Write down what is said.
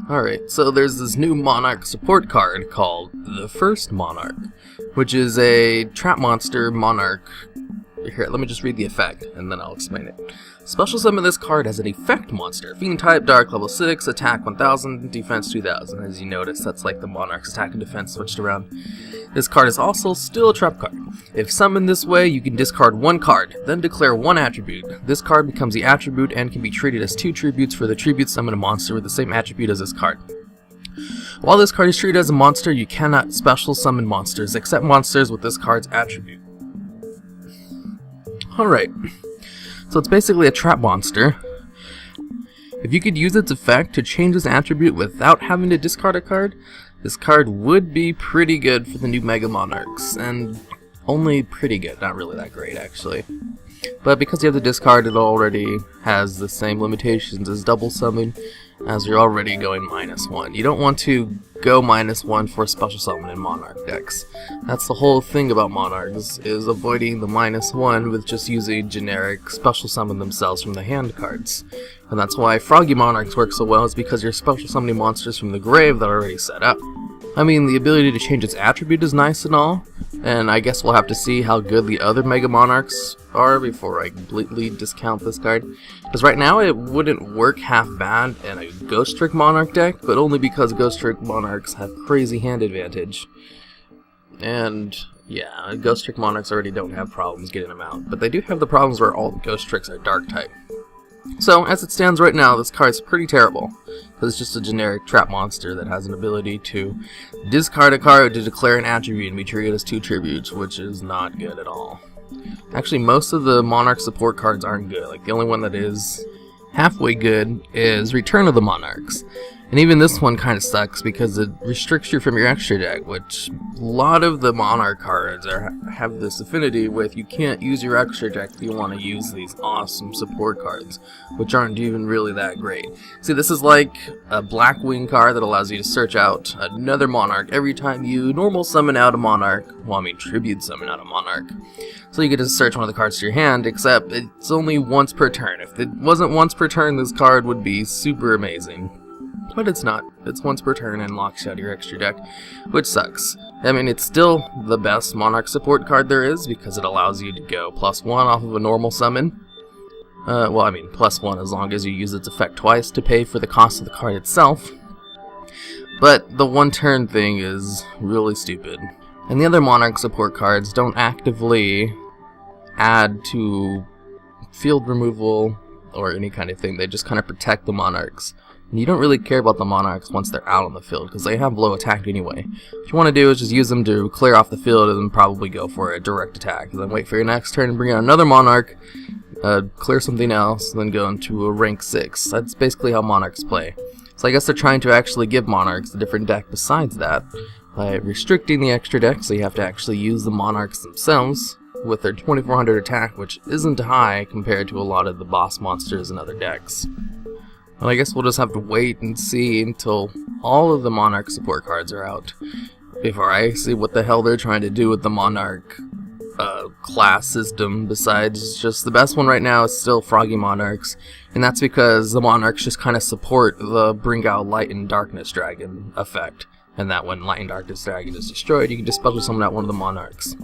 Alright, so there's this new Monarch support card called the First Monarch, which is a trap monster Monarch. Here, let me just read the effect, and then I'll explain it. Special summon this card as an effect monster. Fiend type, Dark level 6, attack 1000, defense 2000. As you notice, that's like the Monarch's attack and defense switched around. This card is also still a trap card. If summoned this way, you can discard one card, then declare one attribute. This card becomes the attribute and can be treated as two tributes for the tribute summon a monster with the same attribute as this card. While this card is treated as a monster, you cannot special summon monsters, except monsters with this card's attribute. Alright, so it's basically a trap monster. If you could use its effect to change its attribute without having to discard a card, this card would be pretty good for the new Mega Monarchs, and only pretty good, not really that great actually. But because you have the discard, it already has the same limitations as double summon, as you're already going -1. You don't want to go -1 for special summon in Monarch decks. That's the whole thing about Monarchs, is avoiding the -1 with just using generic special summon themselves from the hand cards. And that's why Froggy Monarchs work so well, is because you're special summoning monsters from the grave that are already set up. I mean, the ability to change its attribute is nice and all, and I guess we'll have to see how good the other Mega Monarchs are before I completely discount this card. Because right now it wouldn't work half bad in a Ghost Trick Monarch deck, but only because Ghost Trick Monarchs have crazy hand advantage. And yeah, Ghost Trick Monarchs already don't have problems getting them out, but they do have the problems where all the Ghost Tricks are Dark type. So, as it stands right now, this card is pretty terrible, because it's just a generic trap monster that has an ability to discard a card to declare an attribute and be treated as two tributes, which is not good at all. Actually, most of the Monarch support cards aren't good. Like, the only one that is halfway good is Return of the Monarchs. And even this one kind of sucks because it restricts you from your extra deck, which a lot of the Monarch cards have this affinity with. You can't use your extra deck if you want to use these awesome support cards, which aren't even really that great. See, this is like a Blackwing card that allows you to search out another Monarch every time you normal summon out a Monarch, well, I mean tribute summon out a Monarch. So you get to search one of the cards to your hand, except it's only once per turn. If it wasn't once per turn, this card would be super amazing. But it's not. It's once per turn and locks out your extra deck, which sucks. I mean, it's still the best Monarch support card there is, because it allows you to go +1 off of a normal summon. Well, I mean, +1 as long as you use its effect twice to pay for the cost of the card itself. But the one turn thing is really stupid. And the other Monarch support cards don't actively add to field removal or any kind of thing. They just kind of protect the Monarchs. And you don't really care about the Monarchs once they're out on the field, because they have low attack anyway. What you want to do is just use them to clear off the field and then probably go for a direct attack. And then wait for your next turn and bring out another Monarch, clear something else, and then go into a rank 6. That's basically how Monarchs play. So I guess they're trying to actually give Monarchs a different deck besides that, by restricting the extra deck, so you have to actually use the Monarchs themselves with their 2400 attack, which isn't high compared to a lot of the boss monsters in other decks. Well, I guess we'll just have to wait and see until all of the Monarch support cards are out before I see what the hell they're trying to do with the Monarch class system. Besides, just the best one right now is still Froggy Monarchs, and that's because the Monarchs just kind of support the bring out Light and Darkness Dragon effect, and that when Light and Darkness Dragon is destroyed, you can just special summon out one of the Monarchs.